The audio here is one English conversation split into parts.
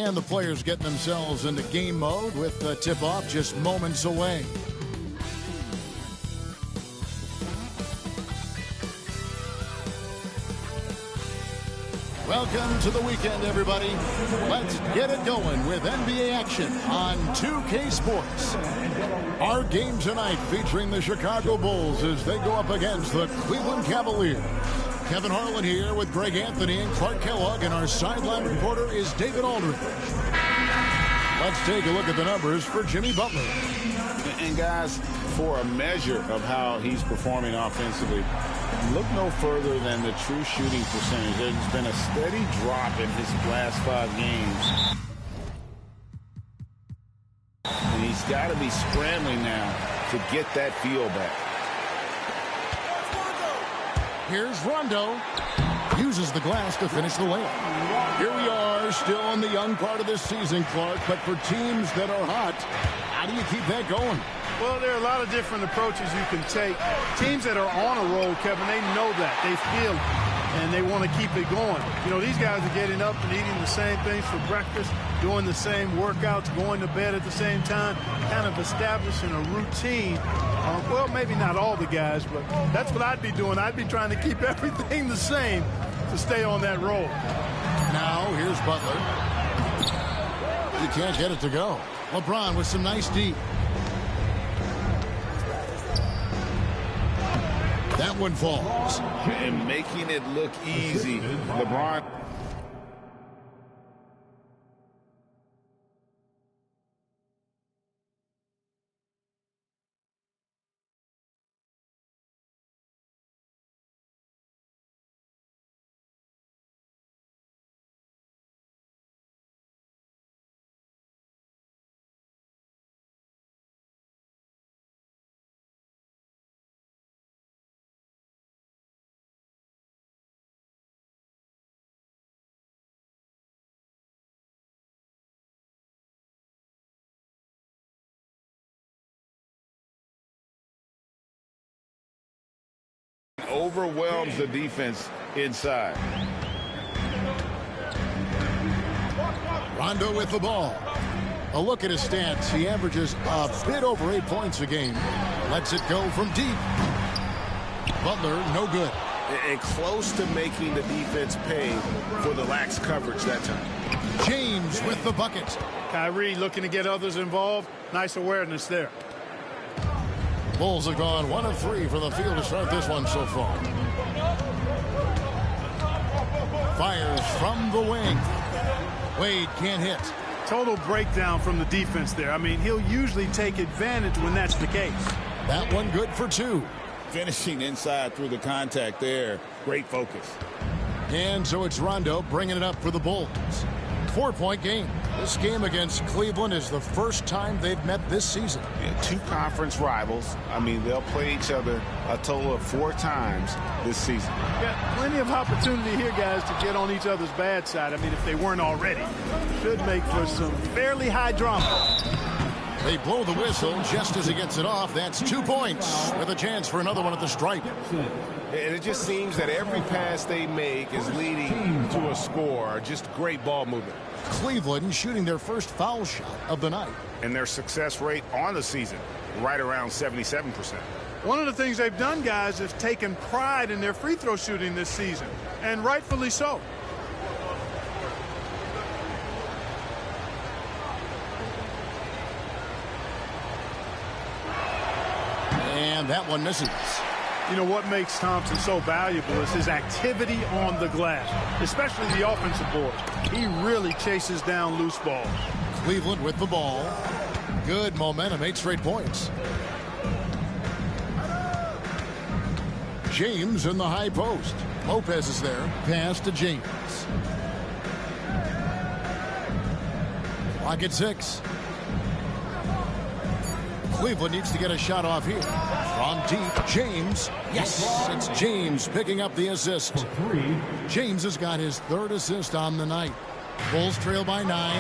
And the players getting themselves into game mode with the tip-off just moments away. Welcome to the weekend, everybody. Let's get it going with NBA action on 2K Sports. Our game tonight featuring the Chicago Bulls as they go up against the Cleveland Cavaliers. Kevin Harlan here with Greg Anthony and Clark Kellogg, and our sideline reporter is David Aldridge. Let's take a look at the numbers for Jimmy Butler. And guys, for a measure of how he's performing offensively, look no further than the true shooting percentage. There's been a steady drop in his last 5 games. And he's got to be scrambling now to get that feel back. Here's Rondo. Uses the glass to finish the layup. Here we are, still in the young part of this season, Clark, but for teams that are hot, how do you keep that going? Well, there are a lot of different approaches you can take. Teams that are on a roll, Kevin, they know that. They feel it, and they want to keep it going. You know, these guys are getting up and eating the same things for breakfast, doing the same workouts, going to bed at the same time, kind of establishing a routine. Well, maybe not all the guys, but that's what I'd be doing. I'd be trying to keep everything the same to stay on that roll. Now, here's Butler. He can't get it to go. LeBron with some nice deep. That one falls. And making it look easy. LeBron. Overwhelms the defense inside. Rondo with the ball. A look at his stats. He averages a bit over 8 points a game. Lets it go from deep. Butler, no good. And close to making the defense pay for the lax coverage that time. James with the bucket. Kyrie looking to get others involved. Nice awareness there. Bulls have gone 1 of 3 from the field to start this one so far. Fires from the wing. Wade can't hit. Total breakdown from the defense there. I mean, he'll usually take advantage when that's the case. That one good for 2. Finishing inside through the contact there. Great focus. And so it's Rondo bringing it up for the Bulls. 4-point game. This game against Cleveland is the first time they've met this season. Yeah, 2 conference rivals. I mean, they'll play each other a total of 4 times this season. Yeah, plenty of opportunity here, guys, to get on each other's bad side. I mean, if they weren't already. Should make for some fairly high drama. They blow the whistle just as he gets it off. That's 2 points with a chance for another one at the stripe. And it just seems that every pass they make is leading to a score. Just great ball movement. Cleveland shooting their first foul shot of the night. And their success rate on the season, right around 77%. One of the things they've done, guys, is taken pride in their free throw shooting this season, and rightfully so. And that one misses. You know what makes Thompson so valuable is his activity on the glass, especially the offensive board. He really chases down loose balls. Cleveland with the ball. Good momentum, 8 straight points. James in the high post. Lopez is there. Pass to James. Clock at 6. Cleveland needs to get a shot off here. From deep, James. Yes, it's James picking up the assist. James has got his 3rd assist on the night. Bulls trail by 9.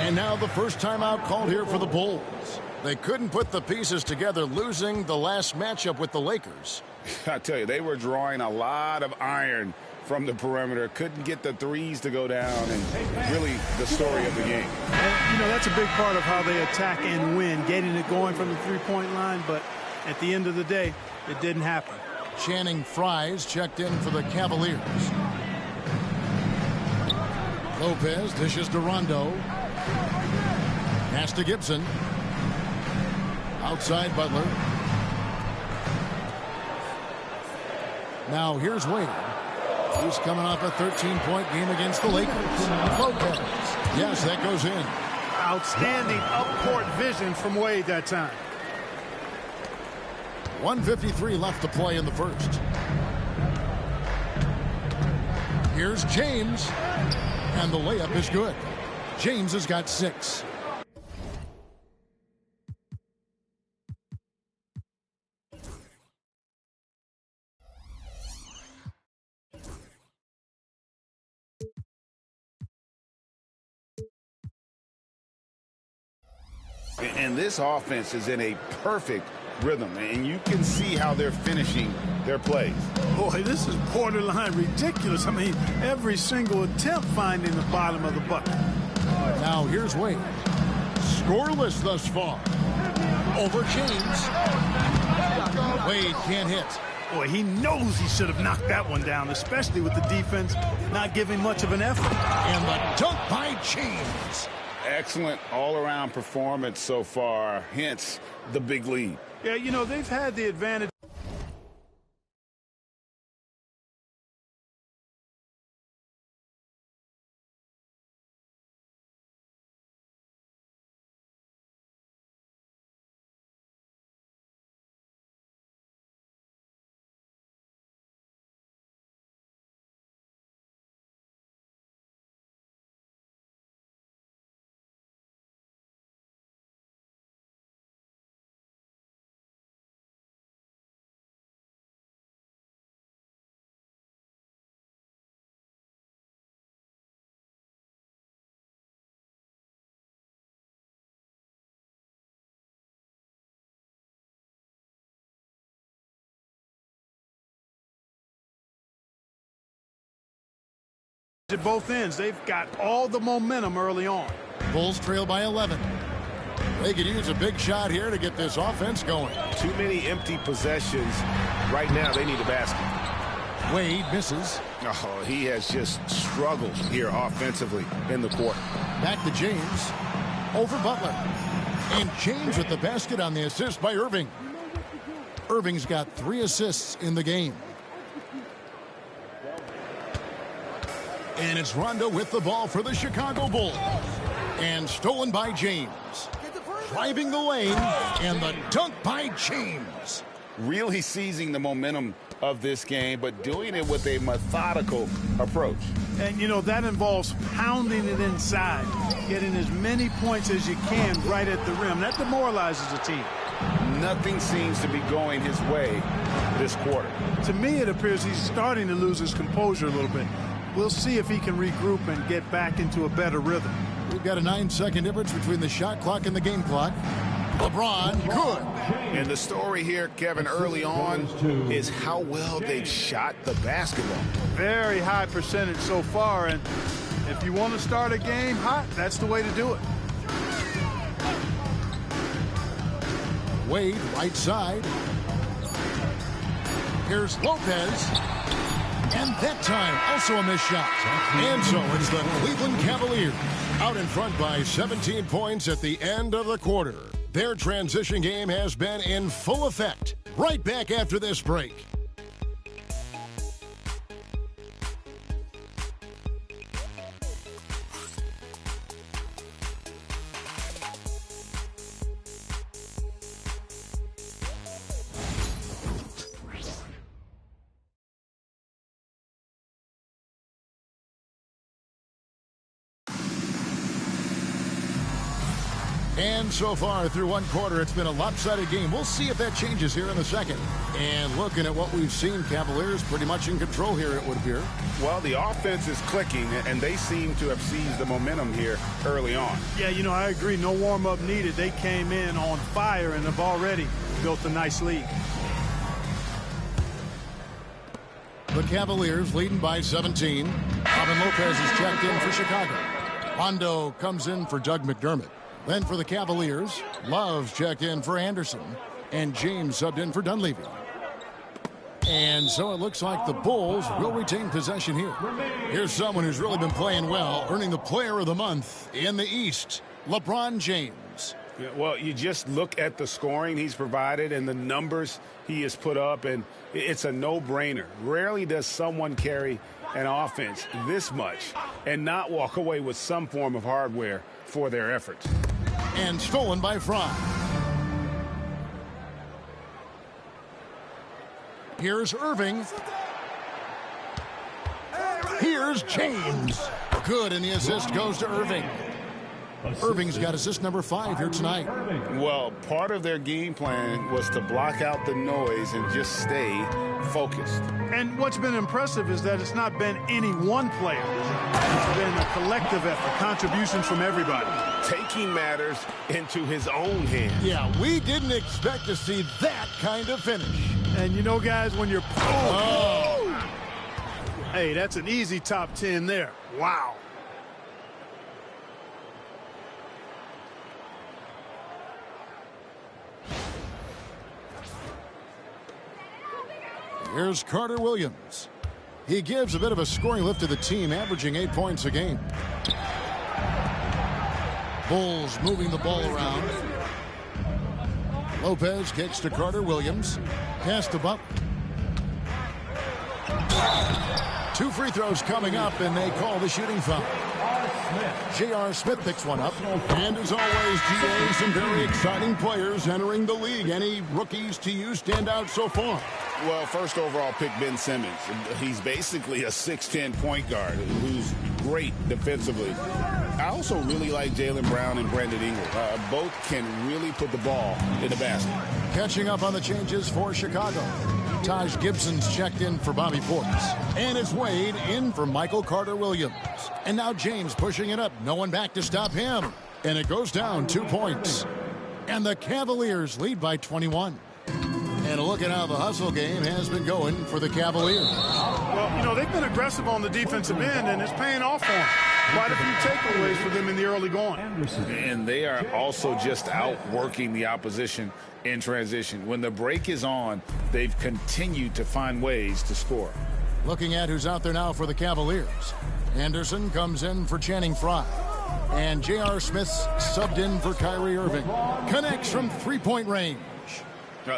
And now the first timeout called here for the Bulls. They couldn't put the pieces together, losing the last matchup with the Lakers. I tell you, they were drawing a lot of iron from the perimeter. Couldn't get the threes to go down, and really the story of the game. And, you know, that's a big part of how they attack and win, getting it going from the three-point line, but at the end of the day, it didn't happen. Channing Frye's checked in for the Cavaliers. Lopez dishes to Rondo. Pass to Gibson. Outside Butler. Now here's Wade. He's coming off a 13-point game against the Lakers. Lopez. Yes, that goes in. Outstanding up-court vision from Wade that time. 1:53 left to play in the first. Here's James. And the layup is good. James has got 6. And this offense is in a perfect rhythm, and you can see how they're finishing their plays. Boy, this is borderline ridiculous. I mean, every single attempt finding the bottom of the bucket. Now here's Wade. Scoreless thus far. Over James. Wade can't hit. Boy, he knows he should have knocked that one down, especially with the defense not giving much of an effort. And the dunk by James. Excellent all-around performance so far, hence the big lead. Yeah, you know, they've had the advantage. At both ends, they've got all the momentum early on. Bulls trail by 11. They could use a big shot here to get this offense going. Too many empty possessions. Right now, they need a basket. Wade misses. Oh, he has just struggled here offensively in the court. Back to James. Over Butler. And James with the basket on the assist by Irving. Irving's got 3 assists in the game. And it's Rondo with the ball for the Chicago Bulls. And stolen by James. Driving the lane, and the dunk by James. Really seizing the momentum of this game, but doing it with a methodical approach. And, you know, that involves pounding it inside, getting as many points as you can right at the rim. That demoralizes a team. Nothing seems to be going his way this quarter. To me, it appears he's starting to lose his composure a little bit. We'll see if he can regroup and get back into a better rhythm. We've got a 9-second difference between the shot clock and the game clock. LeBron, good. And the story here, Kevin, early on is how well they've shot the basketball. Very high percentage so far, and if you want to start a game hot, that's the way to do it. Wade, right side. Here's Lopez. And that time, also a missed shot. And so it's the Cleveland Cavaliers out in front by 17 points at the end of the quarter. Their transition game has been in full effect. Right back after this break. And so far through one quarter, it's been a lopsided game. We'll see if that changes here in the second. And looking at what we've seen, Cavaliers pretty much in control here, it would appear. Well, the offense is clicking, and they seem to have seized the momentum here early on. Yeah, you know, I agree. No warm-up needed. They came in on fire and have already built a nice lead. The Cavaliers leading by 17. Robin Lopez is checked in for Chicago. Rondo comes in for Doug McDermott. Then for the Cavaliers, Love's checked in for Anderson. And James subbed in for Dunleavy. And so it looks like the Bulls will retain possession here. Here's someone who's really been playing well, earning the Player of the Month in the East, LeBron James. Yeah, well, you just look at the scoring he's provided and the numbers he has put up, and it's a no-brainer. Rarely does someone carry an offense this much and not walk away with some form of hardware for their efforts. And stolen by Fry. Here's Irving. Here's James. Good, and the assist goes to Irving. Irving's got assist number 5 here tonight. Well, part of their game plan was to block out the noise and just stay focused. And what's been impressive is that it's not been any one player. It's been a collective effort, contributions from everybody. Taking matters into his own hands. Yeah, we didn't expect to see that kind of finish. And you know, guys, when you're... Hey, that's an easy top 10 there. Wow. Here's Carter Williams. He gives a bit of a scoring lift to the team, averaging 8 points a game. Bulls moving the ball around. Lopez kicks to Carter Williams. Pass to Butler. 2 free throws coming up, and they call the shooting foul. J.R. Smith picks one up. And as always, GA, some very exciting players entering the league. Any rookies to you stand out so far? Well, first overall pick, Ben Simmons. He's basically a 6'10" point guard who's great defensively. I also really like Jaylen Brown and Brandon Ingram. Both can really put the ball in the basket. Catching up on the changes for Chicago. Taj Gibson's checked in for Bobby Portis. And it's Wade in for Michael Carter-Williams. And now James pushing it up. No one back to stop him. And it goes down 2 points. And the Cavaliers lead by 21. And look at how the hustle game has been going for the Cavaliers. Well, you know, they've been aggressive on the defensive end, and it's paying off for them. Quite a few takeaways for them in the early going. And they are also just outworking the opposition in transition. When the break is on, they've continued to find ways to score. Looking at who's out there now for the Cavaliers. Anderson comes in for Channing Frye. And J.R. Smith's subbed in for Kyrie Irving. Connects from three-point range.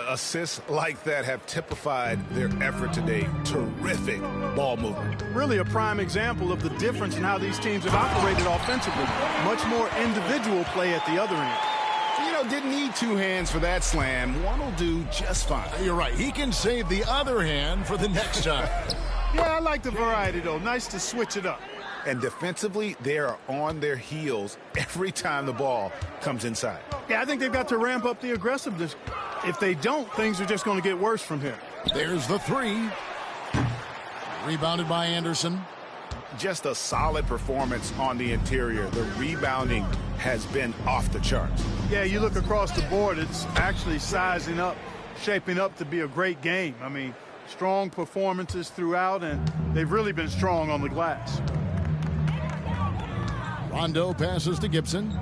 Assists like that have typified their effort today. Terrific ball movement. Really a prime example of the difference in how these teams have operated offensively. Much more individual play at the other end. You know, didn't need 2 hands for that slam. One will do just fine. You're right. He can save the other hand for the next time. Yeah, I like the variety, though. Nice to switch it up. And defensively, they are on their heels every time the ball comes inside. Yeah, I think they've got to ramp up the aggressiveness. If they don't, things are just going to get worse from here. There's the 3. Rebounded by Anderson. Just a solid performance on the interior. The rebounding has been off the charts. Yeah, you look across the board, it's actually sizing up, shaping up to be a great game. I mean, strong performances throughout, and they've really been strong on the glass. Rondo passes to Gibson.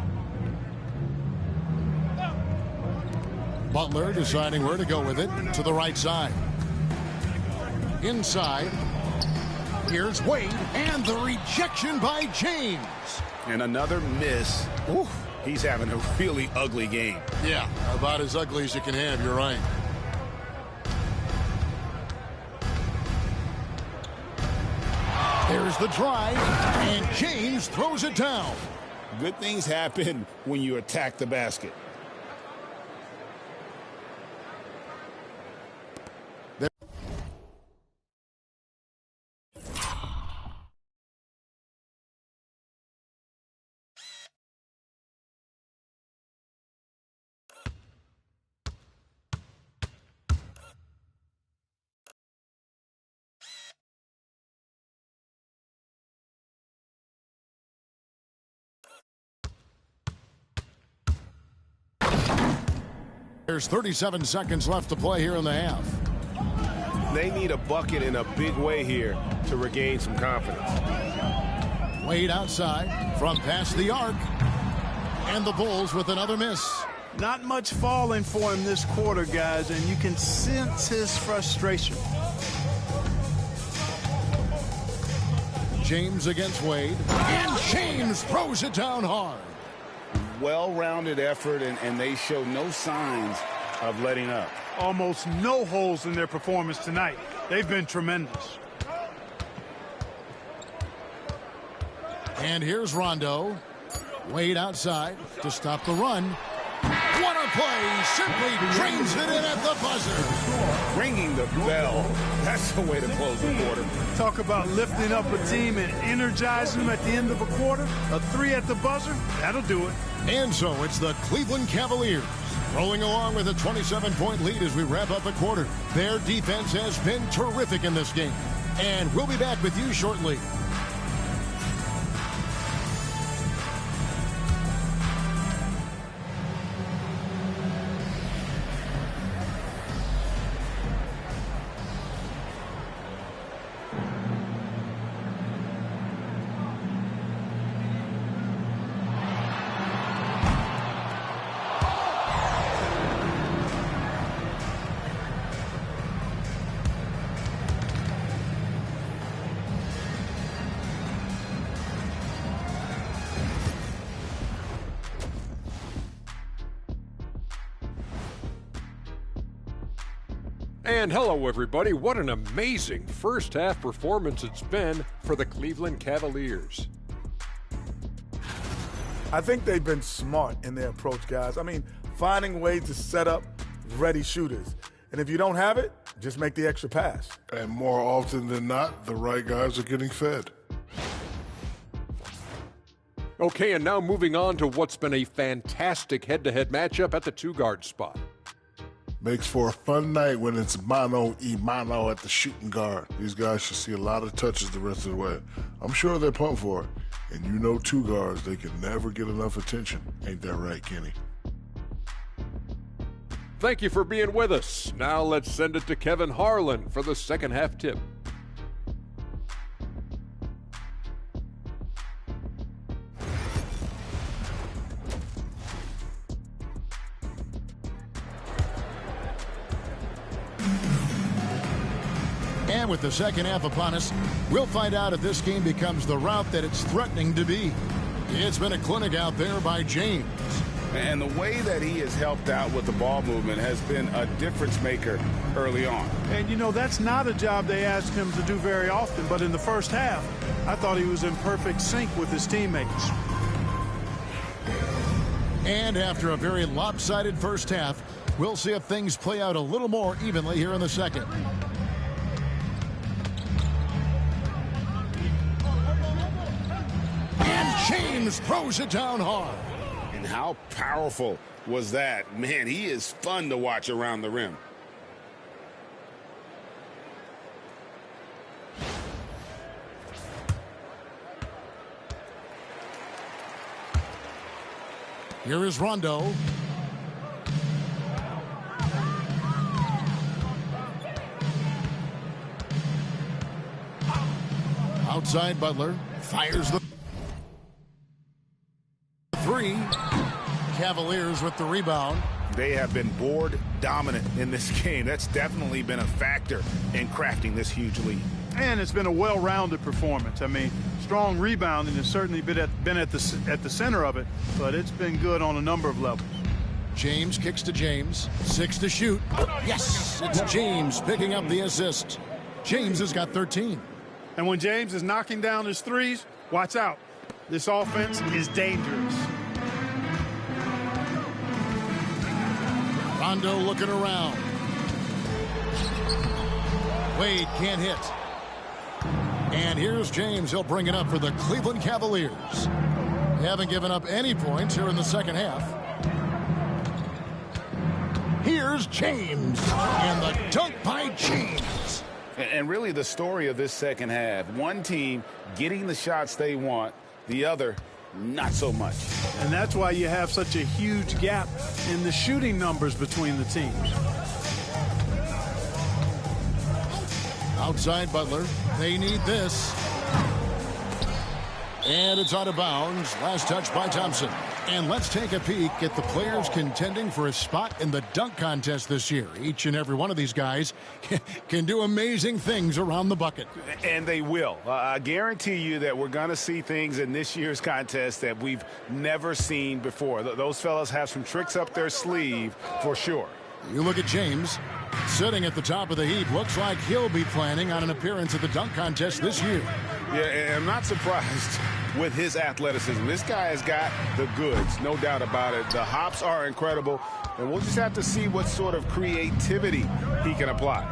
Butler deciding where to go with it, to the right side. Inside. Here's Wade, and the rejection by James. And another miss. Ooh, he's having a really ugly game. Yeah, about as ugly as you can have, you're right. There's the drive, and James throws it down. Good things happen when you attack the basket. There's 37 seconds left to play here in the half. They need a bucket in a big way here to regain some confidence. Wade outside from past the arc. And the Bulls with another miss. Not much falling for him this quarter, guys, and you can sense his frustration. James against Wade. And James throws it down hard. Well-rounded effort, and they show no signs of letting up. Almost no holes in their performance tonight. They've been tremendous. And here's Rondo. Wade outside to stop the run. What a play! Simply drains it in at the buzzer. Ringing the bell. That's the way to close the quarter. Talk about lifting up a team and energizing them at the end of a quarter. A 3 at the buzzer, that'll do it. And so it's the Cleveland Cavaliers rolling along with a 27-point lead as we wrap up a quarter. Their defense has been terrific in this game. And we'll be back with you shortly. And hello, everybody. What an amazing first-half performance it's been for the Cleveland Cavaliers. I think they've been smart in their approach, guys. I mean, finding ways to set up ready shooters. And if you don't have it, just make the extra pass. And more often than not, the right guys are getting fed. Okay, and now moving on to what's been a fantastic head-to-head matchup at the two-guard spot. Makes for a fun night when it's mano-a-mano at the shooting guard. These guys should see a lot of touches the rest of the way. I'm sure they're pumped for it. And you know two guards, they can never get enough attention. Ain't that right, Kenny? Thank you for being with us. Now let's send it to Kevin Harlan for the second half tip. And with the second half upon us, we'll find out if this game becomes the route that it's threatening to be. It's been a clinic out there by James. And the way that he has helped out with the ball movement has been a difference maker early on. And, you know, that's not a job they ask him to do very often. But in the first half, I thought he was in perfect sync with his teammates. And after a very lopsided first half, we'll see if things play out a little more evenly here in the second. And James throws it down hard. And how powerful was that? Man, he is fun to watch around the rim. Here is Rondo. Outside Butler. Fires the three. Cavaliers with the rebound. They have been board dominant in this game. That's definitely been a factor in crafting this huge lead. And it's been a well-rounded performance. I mean, strong rebounding has certainly been at the center of it, but it's been good on a number of levels. James kicks to James. 6 to shoot. Yes, it's James picking up the assist. James has got 13. And when James is knocking down his threes, watch out. This offense is dangerous. Rondo looking around. Wade can't hit. And here's James. He'll bring it up for the Cleveland Cavaliers. They haven't given up any points here in the second half. Here's James. And the dunk by James. And really the story of this second half, one team getting the shots they want, the other not so much. And that's why you have such a huge gap in the shooting numbers between the teams. Outside Butler. They need this. And it's out of bounds. Last touch by Thompson. And let's take a peek at the players contending for a spot in the dunk contest this year. Each and every one of these guys can do amazing things around the bucket. And they will. I guarantee you that we're going to see things in this year's contest that we've never seen before. Those fellas have some tricks up their sleeve for sure. You look at James, sitting at the top of the heap. Looks like he'll be planning on an appearance at the dunk contest this year. Yeah, and I'm not surprised with his athleticism. This guy has got the goods, no doubt about it. The hops are incredible, and we'll just have to see what sort of creativity he can apply.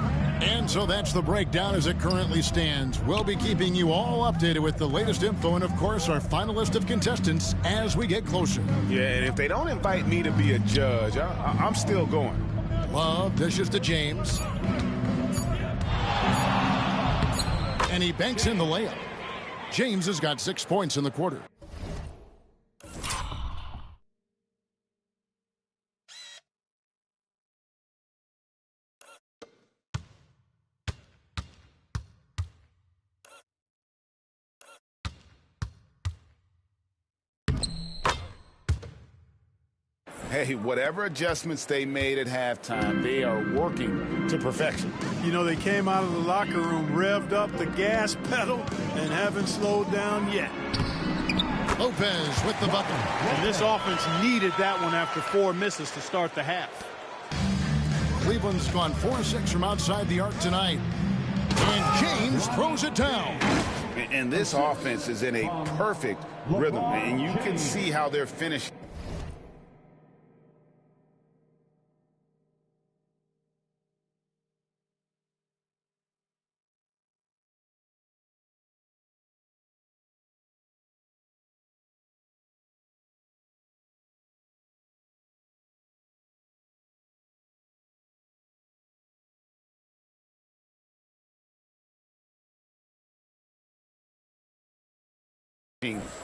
And so that's the breakdown as it currently stands. We'll be keeping you all updated with the latest info and, of course, our final list of contestants as we get closer. Yeah, and if they don't invite me to be a judge, I'm still going. Love dishes to James. And he banks in the layup. James has got 6 points in the quarter. Hey, whatever adjustments they made at halftime, they are working to perfection. You know, they came out of the locker room, revved up the gas pedal, and haven't slowed down yet. Lopez with the bucket. And this offense needed that one after 4 misses to start the half. Cleveland's gone 4-6 from outside the arc tonight. And James throws it down. And this offense is in a perfect rhythm, and you can see how they're finishing.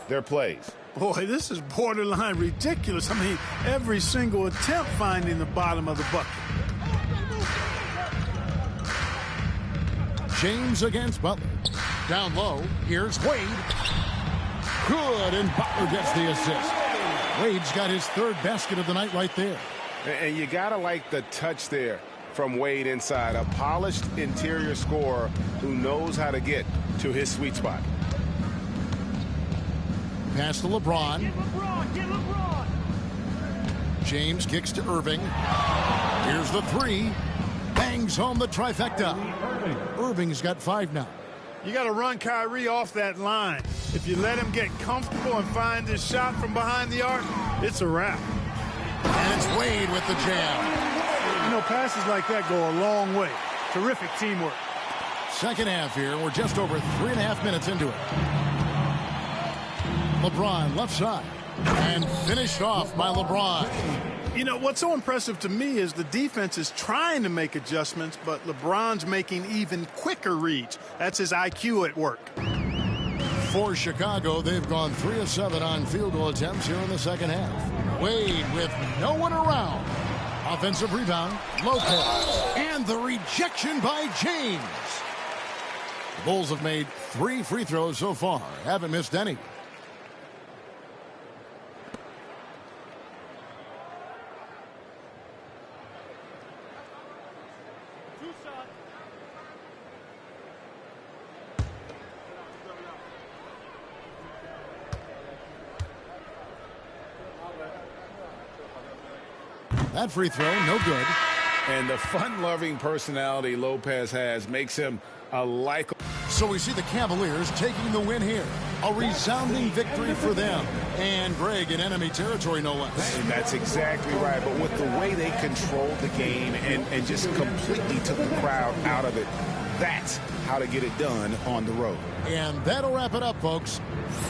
Their plays. Boy, this is borderline ridiculous. I mean, every single attempt finding the bottom of the bucket. James against Butler. Down low, here's Wade. Good, and Butler gets the assist. Wade's got his 3rd basket of the night right there. And you got to like the touch there from Wade inside. A polished interior scorer who knows how to get to his sweet spot. Pass to LeBron. Get LeBron. James kicks to Irving. Here's the 3. Bangs home the trifecta. Irving's got 5 now. You got to run Kyrie off that line. If you let him get comfortable and find his shot from behind the arc, it's a wrap. And it's Wade with the jam. You know, passes like that go a long way. Terrific teamwork. Second half here. We're just over 3.5 minutes into it. LeBron left side. And finished off by LeBron. You know, what's so impressive to me is the defense is trying to make adjustments, but LeBron's making even quicker reads. That's his IQ at work. For Chicago, they've gone 3 of 7 on field goal attempts here in the second half. Wade with no one around. Offensive rebound, Lopez. And the rejection by James. The Bulls have made 3 free throws so far. Haven't missed any. That free throw, no good. And the fun-loving personality Lopez has makes him a likable. So we see the Cavaliers taking the win here. A resounding victory for them. And Greg in enemy territory, no less. And that's exactly right. But with the way they controlled the game and just completely took the crowd out of it, that's how to get it done on the road. And that'll wrap it up, folks.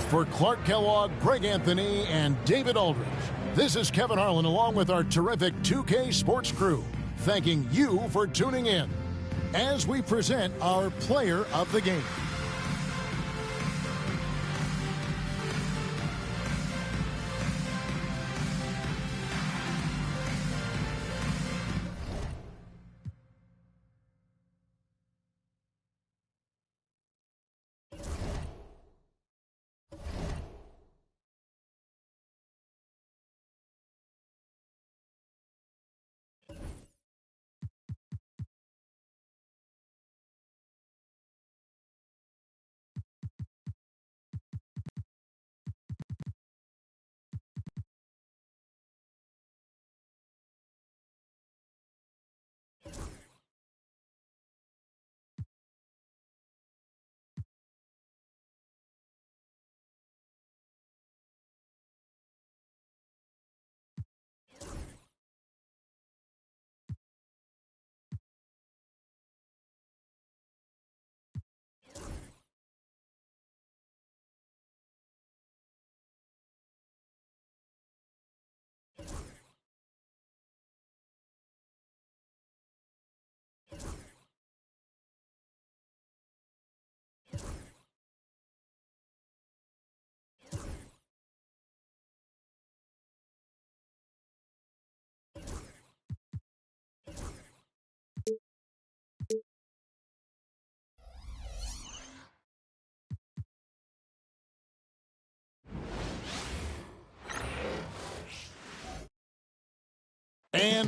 For Clark Kellogg, Greg Anthony, and David Aldridge, this is Kevin Harlan along with our terrific 2K Sports crew, thanking you for tuning in as we present our player of the game.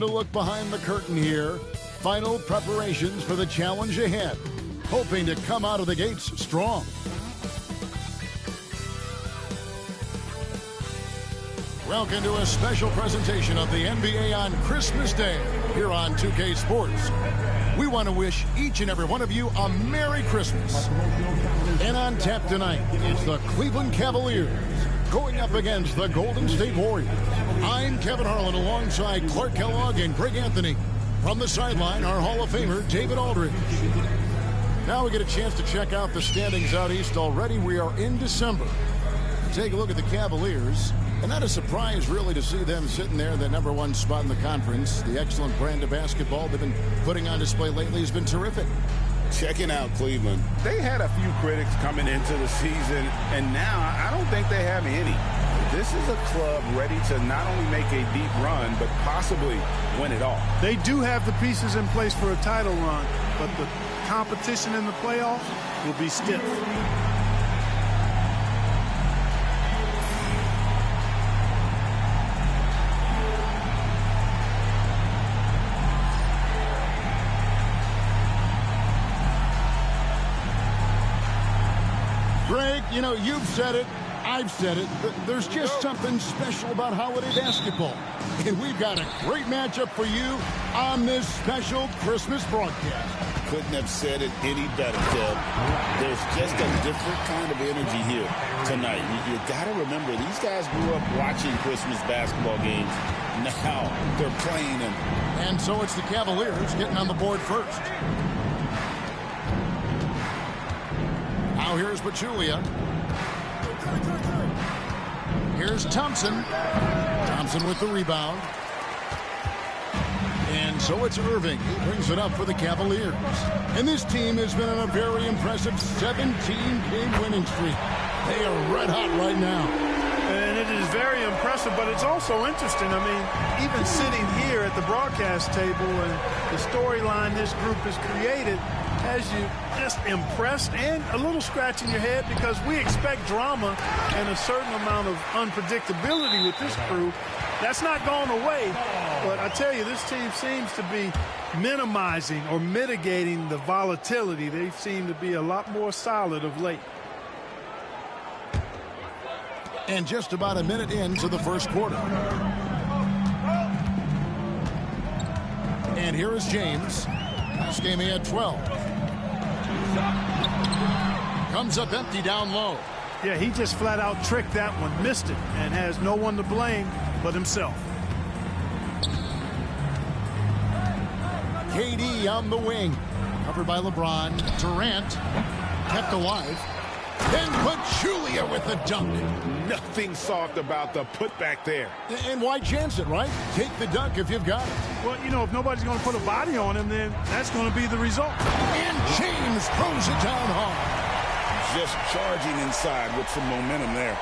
to look behind the curtain here. Final preparations for the challenge ahead. Hoping to come out of the gates strong. Welcome to a special presentation of the NBA on Christmas Day here on 2K Sports. We want to wish each and every one of you a Merry Christmas. And on tap tonight, it's the Cleveland Cavaliers going up against the Golden State Warriors. I'm Kevin Harlan alongside Clark Kellogg and Greg Anthony. From the sideline, our Hall of Famer, David Aldridge. Now we get a chance to check out the standings out east already. We are in December. Take a look at the Cavaliers. And not a surprise, really, to see them sitting there, the #1 spot in the conference. The excellent brand of basketball they've been putting on display lately has been terrific. Checking out Cleveland. They had a few critics coming into the season, and now I don't think they have any. This is a club ready to not only make a deep run, but possibly win it all. They do have the pieces in place for a title run, but the competition in the playoffs will be stiff. Greg, you know, you've said it, I've said it, but there's just something special about holiday basketball. And we've got a great matchup for you on this special Christmas broadcast. Couldn't have said it any better, Kev. There's just a different kind of energy here tonight. You got to remember, these guys grew up watching Christmas basketball games. Now they're playing them. And so it's the Cavaliers getting on the board first. Now here's Pachulia. Here's Thompson. Thompson with the rebound. And so it's Irving. He brings it up for the Cavaliers. And this team has been on a very impressive 17-game winning streak. They are red hot right now. And it is very impressive, but it's also interesting. I mean, even sitting here at the broadcast table and the storyline this group has created has you just impressed and a little scratch in your head, because we expect drama and a certain amount of unpredictability with this crew. That's not gone away, but I tell you, this team seems to be minimizing or mitigating the volatility. They seem to be a lot more solid of late. And just about a minute into the first quarter. And here is James. Last game he had 12. Comes up empty down low. Yeah, he just flat out tricked that one, missed it, and has no one to blame but himself. KD on the wing. Covered by LeBron. Durant kept alive. Then Pachulia with the dunk. Nothing soft about the putback there. And why chance it, right? Take the dunk if you've got it. Well, you know, if nobody's going to put a body on him, then that's going to be the result. And James throws it down hard. Just charging inside with some momentum there.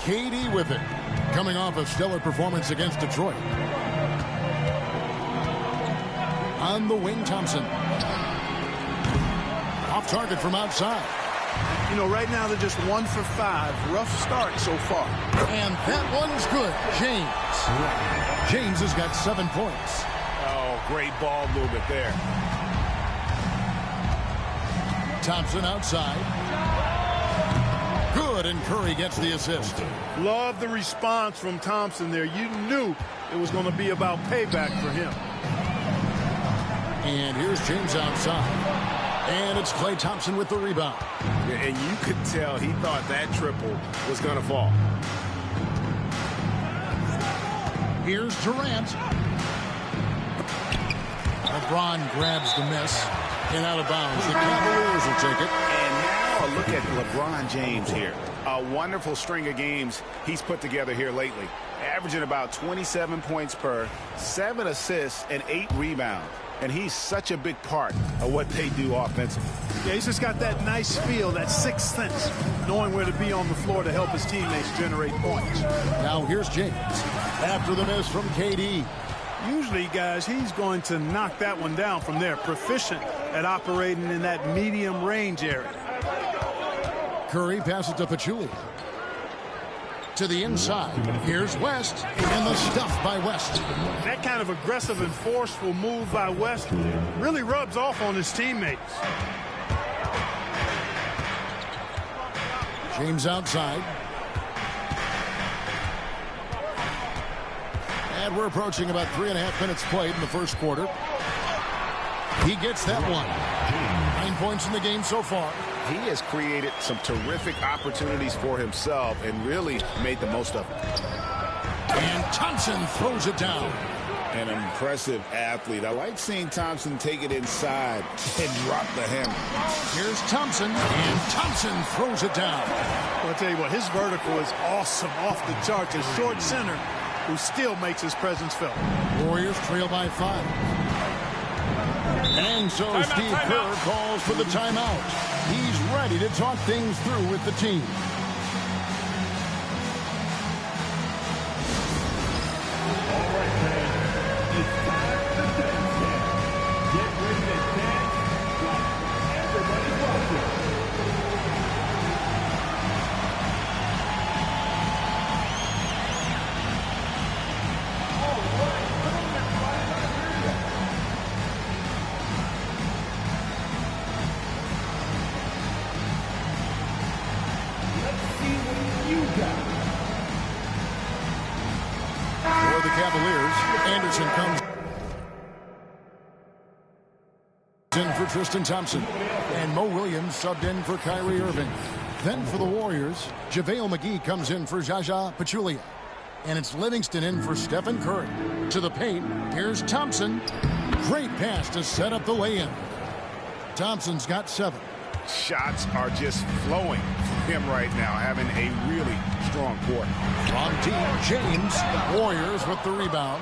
KD with it. Coming off a stellar performance against Detroit. On the wing, Thompson. Off target from outside. You know, right now they're just 1 for 5. Rough start so far. And that one's good. James has got 7 points. Oh, great ball movement there. Thompson outside. Good, and Curry gets the assist. Love the response from Thompson there. You knew it was going to be about payback for him. And here's James outside. And it's Klay Thompson with the rebound. And you could tell he thought that triple was going to fall. Here's Durant. LeBron grabs the miss and out of bounds. The Cavaliers will take it. And now a look at LeBron James here. A wonderful string of games he's put together here lately. Averaging about 27 points per, 7 assists, and 8 rebounds. And he's such a big part of what they do offensively. Yeah, he's just got that nice feel, that sixth sense, knowing where to be on the floor to help his teammates generate points. Now here's James. After the miss from KD. Usually, guys, he's going to knock that one down from there. Proficient at operating in that medium range area. Curry passes to Pachulia. To the inside. Here's West. And the stuff by West. That kind of aggressive and forceful move by West really rubs off on his teammates. James outside. And we're approaching about 3.5 minutes played in the first quarter. He gets that one. 9 points in the game so far. He has created some terrific opportunities for himself and really made the most of it. And Thompson throws it down. An impressive athlete. I like seeing Thompson take it inside and drop the hammer. Here's Thompson, and Thompson throws it down. Well, I'll tell you what, his vertical is awesome, off the charts. A short center who still makes his presence felt. Warriors trail by 5. And so Steve Kerr calls for the timeout. He's ready to talk things through with the team. For the Cavaliers, Anderson comes in for Tristan Thompson. And Mo Williams subbed in for Kyrie Irving. Then for the Warriors, JaVale McGee comes in for Zaza Pachulia. And it's Livingston in for Stephen Curry. To the paint, here's Thompson. Great pass to set up the lay-in. Thompson's got 7. Shots are just flowing for him right now, having a really strong quarter. On deep, James. Warriors with the rebound.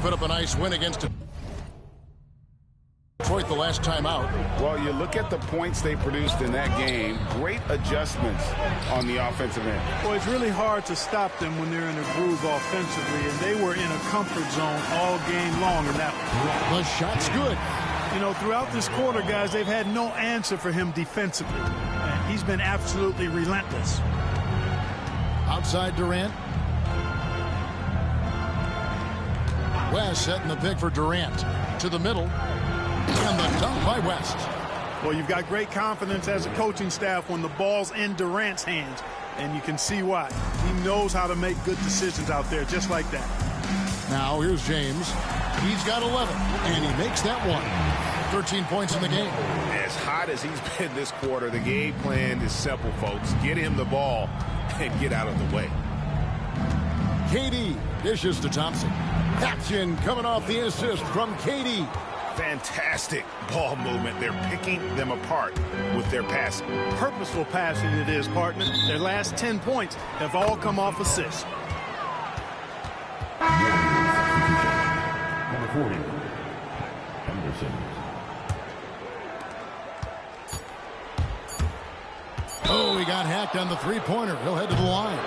put up a nice win against Detroit the last time out. Well, you look at the points they produced in that game. Great adjustments on the offensive end. Well, it's really hard to stop them when they're in a groove offensively, and they were in a comfort zone all game long in that one. The shot's good. You know, throughout this quarter, guys, they've had no answer for him defensively. And he's been absolutely relentless. Outside Durant. West setting the pick for Durant. To the middle. And the dunk by West. Well, you've got great confidence as a coaching staff when the ball's in Durant's hands. And you can see why. He knows how to make good decisions out there just like that. Now here's James. He's got 11. And he makes that one. 13 points in the game. As hot as he's been this quarter, the game plan is simple, folks. Get him the ball and get out of the way. KD dishes to Thompson. Action coming off the assist from KD. Fantastic ball movement. They're picking them apart with their passing. Purposeful passing it is, partner. Their last 10 points have all come off assists. Number 40, Henderson. Oh, he got hacked on the three-pointer. He'll head to the line.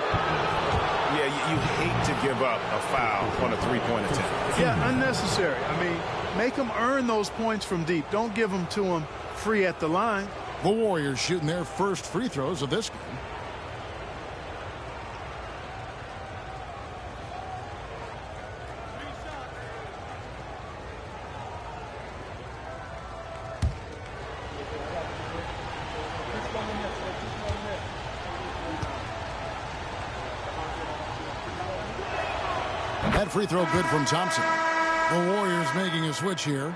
Yeah, you hate to give up a foul on a three-point attempt. Yeah, unnecessary. I mean, make them earn those points from deep. Don't give them to them free at the line. The Warriors shooting their first free throws of this game. That free throw good from Thompson. The Warriors making a switch here.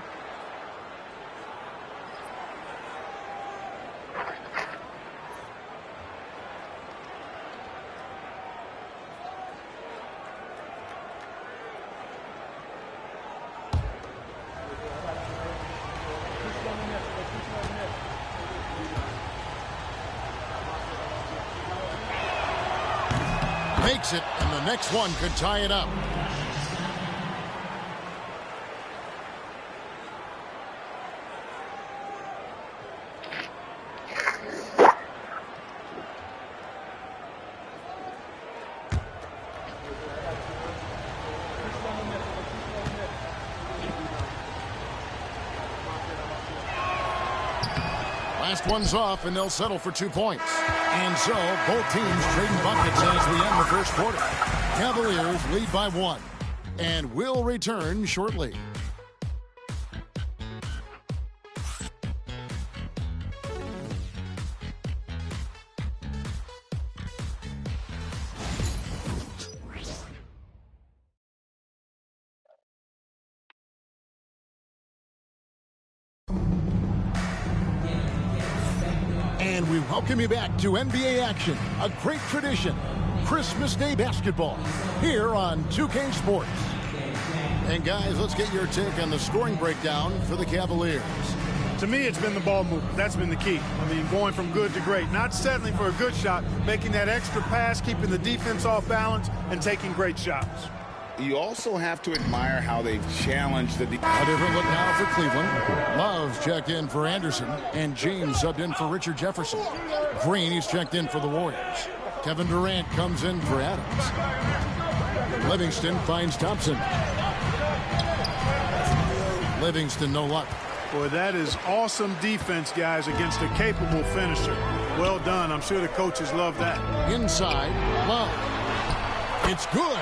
Makes it, and the next one could tie it up. Last one's off, and they'll settle for 2 points. And so, both teams trading buckets as we end the first quarter. Cavaliers lead by 1. And will return shortly. And we welcome you back to NBA action, a great tradition, Christmas Day basketball, here on 2K Sports. And guys, let's get your take on the scoring breakdown for the Cavaliers. To me, it's been the ball movement. That's been the key. I mean, going from good to great. Not settling for a good shot, making that extra pass, keeping the defense off balance, and taking great shots. You also have to admire how they've challenged the A different look now for Cleveland. Love checked in for Anderson, and James subbed in for Richard Jefferson. Green, he's checked in for the Warriors. Kevin Durant comes in for Adams. Livingston finds Thompson. Livingston, no luck. Boy, that is awesome defense, guys, against a capable finisher. Well done. I'm sure the coaches love that. Inside, Love. It's good.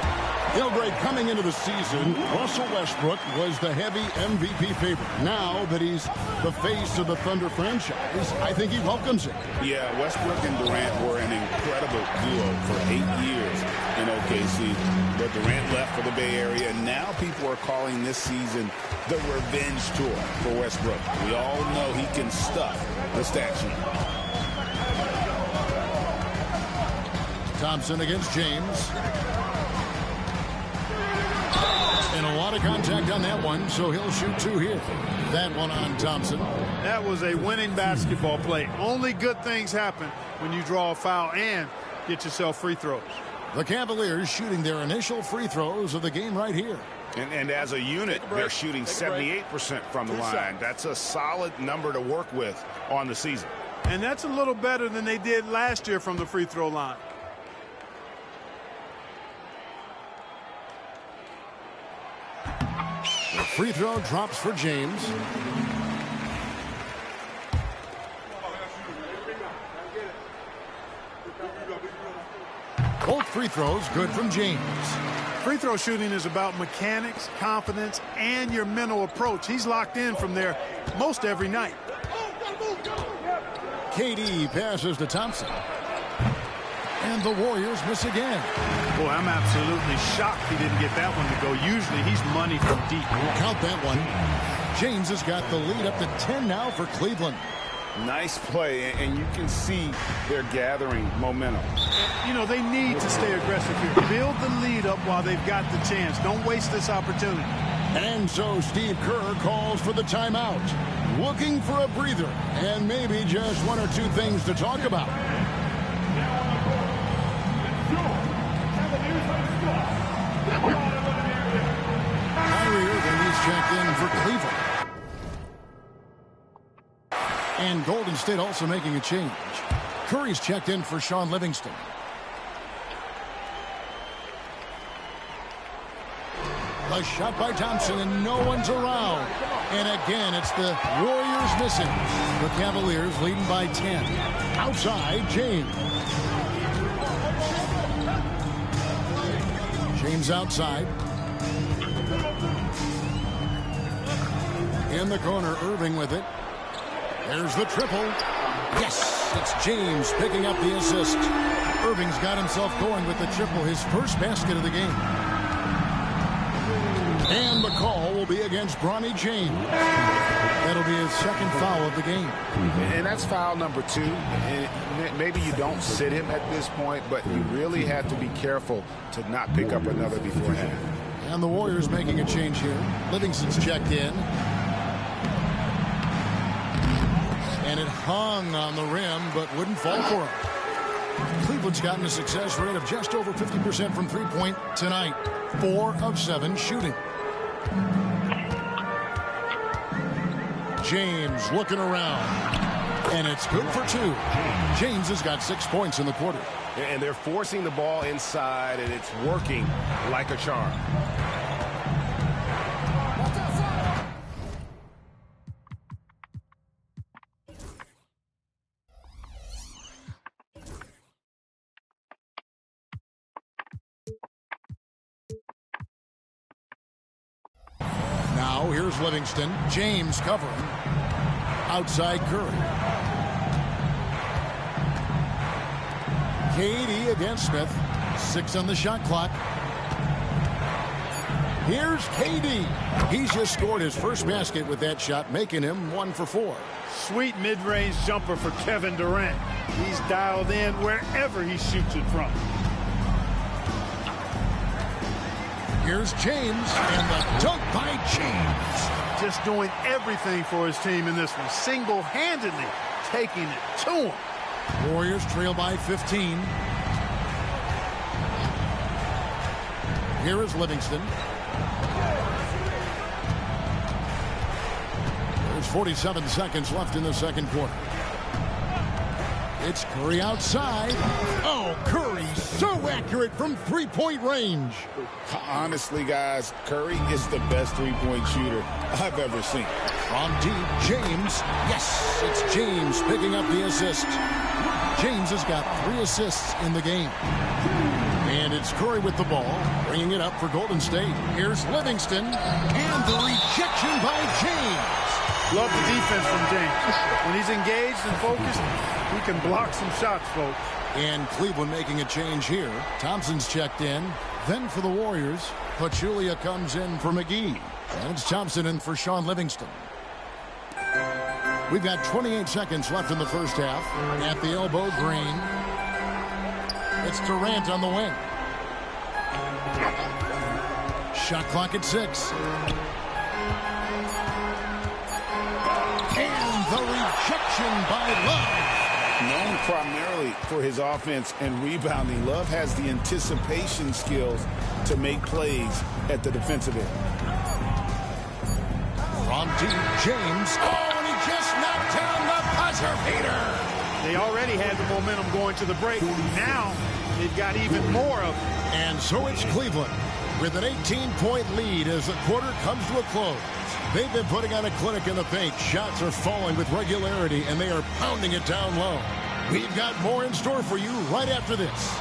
Gilgrade coming into the season, Russell Westbrook was the heavy MVP favorite. Now that he's the face of the Thunder franchise, I think he welcomes it. Yeah, Westbrook and Durant were an incredible duo for 8 years in OKC. But Durant left for the Bay Area, and now people are calling this season the revenge tour for Westbrook. We all know he can stuff the stat sheet. Thompson against James. And a lot of contact on that one, so he'll shoot 2 here. That one on Thompson. That was a winning basketball play. Only good things happen when you draw a foul and get yourself free throws. The Cavaliers shooting their initial free throws of the game right here. And as a unit, they're shooting 78% from the line. That's a solid number to work with on the season. And that's a little better than they did last year from the free throw line. The free throw drops for James. Both free throws good from James. Free throw shooting is about mechanics, confidence, and your mental approach. He's locked in from there most every night. KD passes to Thompson. And the Warriors miss again. Boy, I'm absolutely shocked he didn't get that one to go. Usually he's money from deep. Count that one. James has got the lead up to 10 now for Cleveland. Nice play, and you can see they're gathering momentum. You know, they need to stay aggressive here. Build the lead up while they've got the chance. Don't waste this opportunity. And so Steve Kerr calls for the timeout. Looking for a breather and maybe just one or two things to talk about. Kyrie Irving is checked in for Cleveland. And Golden State also making a change. Curry's checked in for Sean Livingston. A shot by Thompson, and no one's around. And again, it's the Warriors missing. The Cavaliers leading by 10. Outside, James. James outside. In the corner, Irving with it. There's the triple. Yes, it's James picking up the assist. Irving's got himself going with the triple, his first basket of the game. And the call will be against Bronny James. That'll be his second foul of the game. And that's foul number 2. And maybe you don't sit him at this point, but you really have to be careful to not pick up another beforehand. And the Warriors making a change here. Livingston's checked in. And it hung on the rim, but wouldn't fall for him. Cleveland's gotten a success rate of just over 50% from three-point tonight. 4 of 7 shooting. James looking around. And it's good for 2. James has got 6 points in the quarter. And they're forcing the ball inside, and it's working like a charm. Now here's Livingston. James covering. Outside Curry. KD against Smith. 6 on the shot clock. Here's KD. He's just scored his first basket with that shot, making him 1 for 4. Sweet mid-range jumper for Kevin Durant. He's dialed in wherever he shoots it from. Here's James, and the dunk by James. Just doing everything for his team in this one. Single-handedly taking it to him. Warriors trail by 15. Here is Livingston. There's 47 seconds left in the second quarter. It's Curry outside. Oh, Curry so accurate from three-point range. Honestly, guys, Curry is the best three-point shooter I've ever seen. From deep, James. Yes, it's James picking up the assist. James has got 3 assists in the game. And it's Curry with the ball, bringing it up for Golden State. Here's Livingston, and the rejection by James. Love the defense from James. When he's engaged and focused, he can block some shots, folks. And Cleveland making a change here. Thompson's checked in. Then for the Warriors, Pachulia comes in for McGee. And it's Thompson in for Sean Livingston. We've got 28 seconds left in the first half. At the elbow, Green. It's Durant on the wing. Shot clock at 6. And the rejection by Love. Known primarily primarily for his offense and rebounding. Love has the anticipation skills to make plays at the defensive end. From deep, James. Oh, and he just knocked down the buzzer beater. They already had the momentum going to the break. Now they've got even more of it. And so it's Cleveland with an 18-point lead as the quarter comes to a close. They've been putting on a clinic in the paint. Shots are falling with regularity, and they are pounding it down low. We've got more in store for you right after this.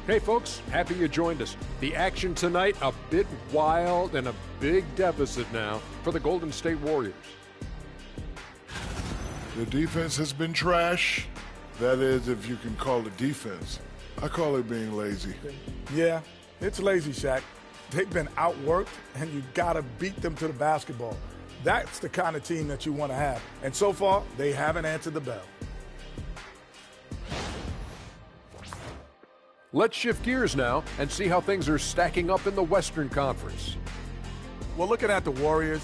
Hey folks, happy you joined us. The action tonight, a bit wild and a big deficit now for the Golden State Warriors. The defense has been trash. That is, if you can call it defense. I call it being lazy. Yeah, it's lazy, Shaq. They've been outworked, and you got to beat them to the basketball. That's the kind of team that you want to have. And so far, they haven't answered the bell. Let's shift gears now and see how things are stacking up in the Western Conference. Well, looking at the Warriors,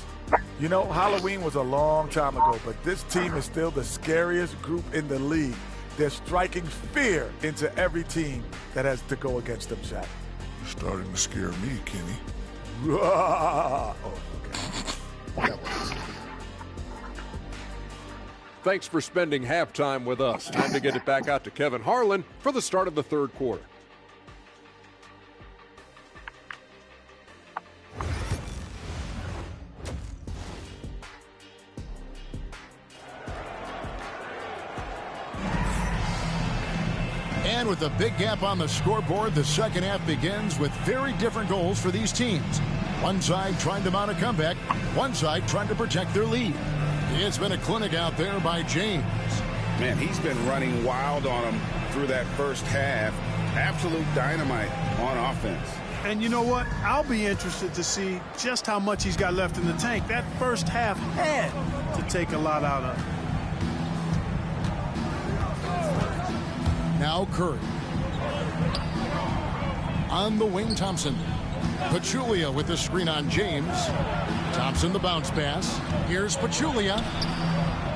you know, Halloween was a long time ago, but this team is still the scariest group in the league. They're striking fear into every team that has to go against them, Shaq. You're starting to scare me, Kenny. Oh, okay. Thanks for spending halftime with us. Time to get it back out to Kevin Harlan for the start of the third quarter. And with a big gap on the scoreboard, the second half begins with very different goals for these teams. One side trying to mount a comeback, one side trying to protect their lead. It's been a clinic out there by James. Man, he's been running wild on him through that first half. Absolute dynamite on offense. And you know what? I'll be interested to see just how much he's got left in the tank. That first half had to take a lot out of him. Now Curry. On the wing, Thompson. Pachulia with the screen on James. Thompson the bounce pass. Here's Pachulia.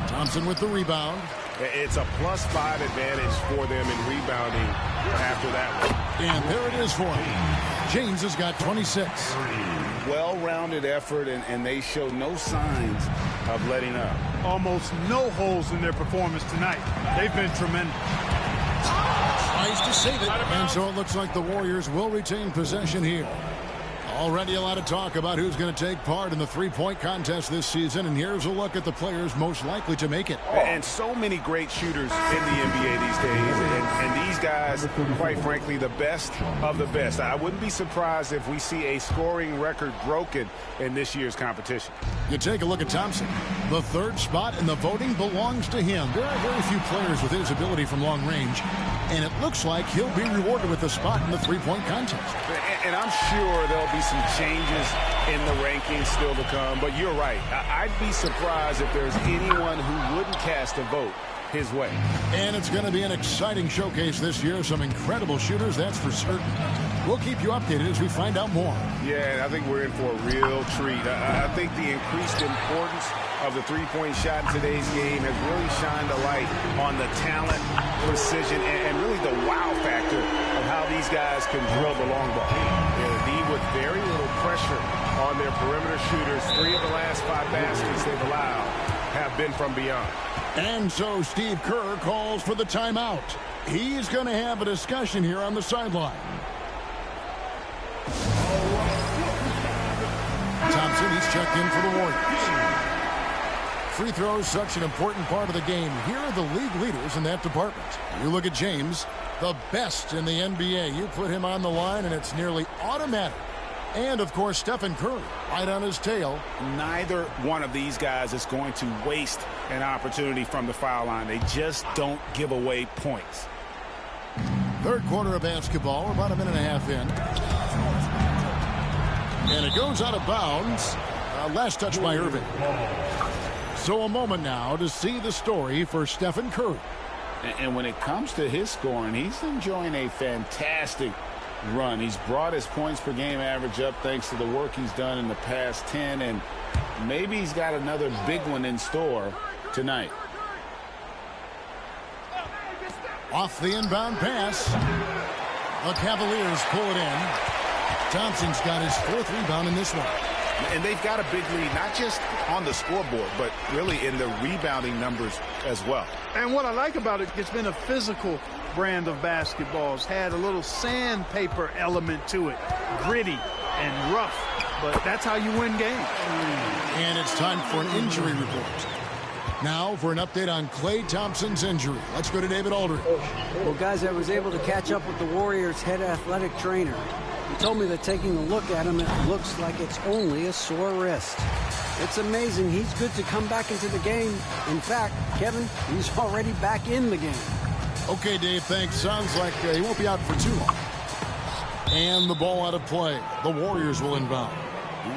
Thompson with the rebound. It's a +5 advantage for them in rebounding after that one. And there it is for him. James has got 26. Well-rounded effort, and they show no signs of letting up. Almost no holes in their performance tonight. They've been tremendous. Tries to save it, and so it looks like the Warriors will retain possession here. Already a lot of talk about who's going to take part in the three-point contest this season, and here's a look at the players most likely to make it. And so many great shooters in the NBA these days, and these guys, quite frankly, the best of the best. I wouldn't be surprised if we see a scoring record broken in this year's competition. You take a look at Thompson. The third spot in the voting belongs to him. There are very few players with his ability from long range, and it looks like he'll be rewarded with a spot in the three-point contest. And I'm sure there'll be some changes in the rankings still to come, but you're right. I'd be surprised if there's anyone who wouldn't cast a vote his way. And it's going to be an exciting showcase this year. Some incredible shooters, that's for certain. We'll keep you updated as we find out more. Yeah, I think we're in for a real treat. I think the increased importance of the three-point shot in today's game has really shined a light on the talent, precision, and really the wow factor of how these guys can drill the long ball. With very little pressure on their perimeter shooters. 3 of the last 5 baskets they've allowed have been from beyond. And so Steve Kerr calls for the timeout. He's going to have a discussion here on the sideline. Thompson, he's checked in for the Warriors. Free throws, such an important part of the game. Here are the league leaders in that department. You look at James, the best in the NBA. You put him on the line, and it's nearly automatic. And, of course, Stephen Curry, right on his tail. Neither one of these guys is going to waste an opportunity from the foul line. They just don't give away points. Third quarter of basketball. We're about a minute and a half in. And it goes out of bounds. Last touch by Irving. So a moment now to see the story for Stephen Curry. And when it comes to his scoring, he's enjoying a fantastic run. He's brought his points per game average up thanks to the work he's done in the past 10. And maybe he's got another big one in store tonight. Off the inbound pass. The Cavaliers pull it in. Thompson's got his 4th rebound in this one. And they've got a big lead, not just on the scoreboard, but really in the rebounding numbers as well. And what I like about it, it's been a physical brand of basketball. It's had a little sandpaper element to it, gritty and rough, but that's how you win games. And it's time for an injury report. Now for an update on Klay Thompson's injury. Let's go to David Aldridge. Well, guys, I was able to catch up with the Warriors' head athletic trainer. He told me that taking a look at him, it looks like it's only a sore wrist. It's amazing. He's good to come back into the game. In fact, Kevin, he's already back in the game. Okay, Dave, thanks. Sounds like he won't be out for too long. And the ball out of play. The Warriors will inbound.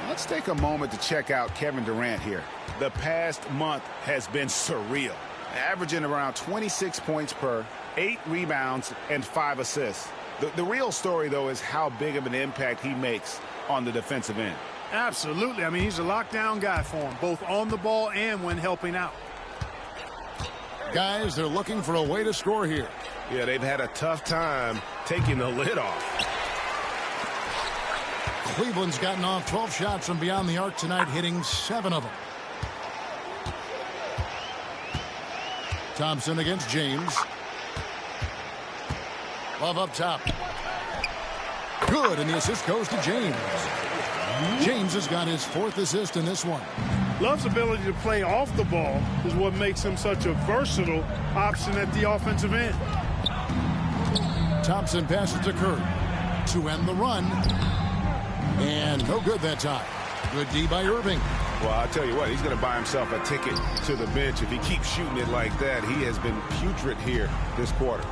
Let's take a moment to check out Kevin Durant here. The past month has been surreal, averaging around 26 points per, 8 rebounds, and 5 assists. The real story, though, is how big of an impact he makes on the defensive end. Absolutely. I mean, he's a lockdown guy for him, both on the ball and when helping out. Guys, they're looking for a way to score here. Yeah, they've had a tough time taking the lid off. Cleveland's gotten off 12 shots from beyond the arc tonight, hitting 7 of them. Thompson against James. Love up top. Good, and the assist goes to James. James has got his 4th assist in this one. Love's ability to play off the ball is what makes him such a versatile option at the offensive end. Thompson passes to Curry to end the run. And no good that time. Good D by Irving. Well, I'll tell you what, he's going to buy himself a ticket to the bench. If he keeps shooting it like that, he has been putrid here this quarter.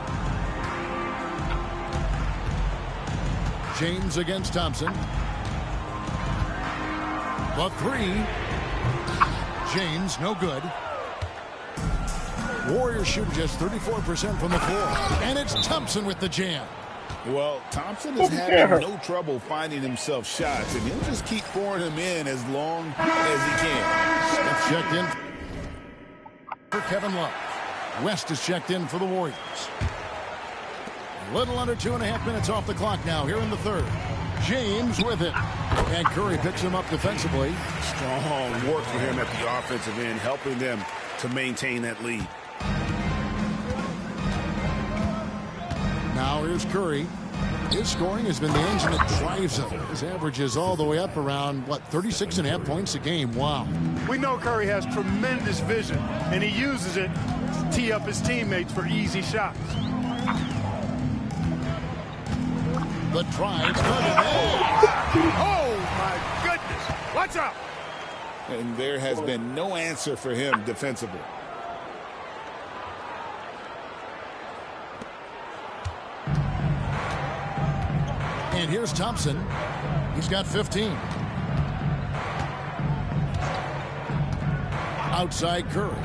James against Thompson. The 3. James, no good. Warriors shooting just 34% from the floor. And it's Thompson with the jam. Well, Thompson is having no trouble finding himself shots, and he'll just keep pouring them in as long as he can. Smith checked in for Kevin Love. West is checked in for the Warriors. A little under 2.5 minutes off the clock now here in the third. James with it. And Curry picks him up defensively. Strong work for him at the offensive end, helping them to maintain that lead. Now here's Curry. His scoring has been the engine that drives him. His average is all the way up around, 36.5 points a game. Wow. We know Curry has tremendous vision, and he uses it to tee up his teammates for easy shots. The drive's good. Oh, my goodness. Watch out. And there has been no answer for him defensively. And here's Thompson. He's got 15. Outside Curry.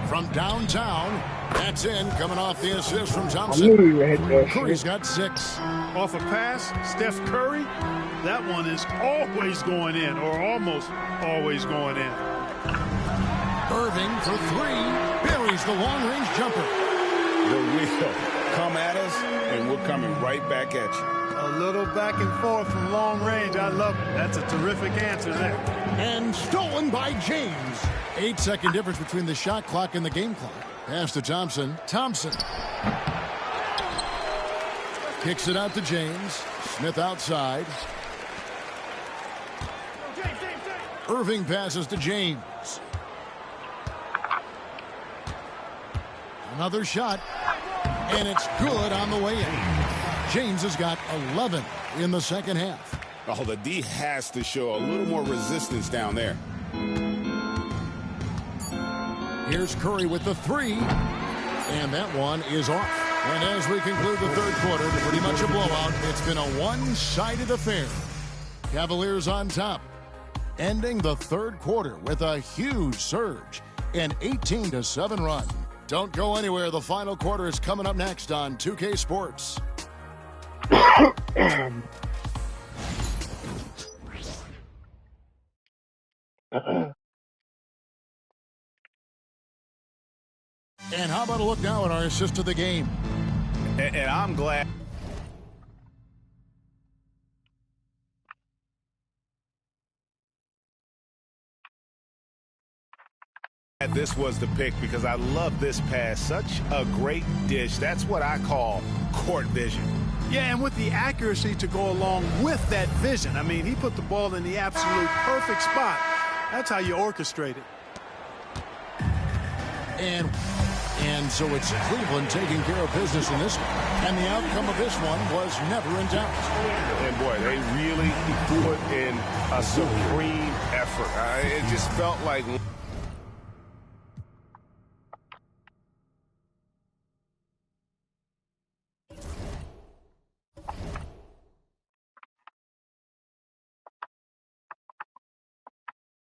From downtown. That's in. Coming off the assist from Thompson. Curry's got 6. Off a pass, Steph Curry. That one is always going in, or almost always going in. Irving for 3. Buries the long-range jumper. The wheel. Come at us, and we're coming right back at you. A little back and forth from long range. I love it. That's a terrific answer there. And stolen by James. 8-second difference between the shot clock and the game clock. Pass to Thompson. Thompson kicks it out to James. Smith outside. Irving passes to James. Another shot. And it's good on the way in. James has got 11 in the second half. Oh, the D has to show a little more resistance down there. Here's Curry with the 3. And that one is off. And as we conclude the third quarter, pretty much a blowout. It's been a one-sided affair. Cavaliers on top, ending the third quarter with a huge surge, an 18-7 run. Don't go anywhere. The final quarter is coming up next on 2K Sports. And how about a look now at our assist of the game? And I'm glad. This was the pick because I love this pass. Such a great dish. That's what I call court vision. Yeah, and with the accuracy to go along with that vision. I mean, he put the ball in the absolute perfect spot. That's how you orchestrate it. And so it's Cleveland taking care of business in this one. And the outcome of this one was never in doubt. And, boy, they really put in a supreme effort. It just felt like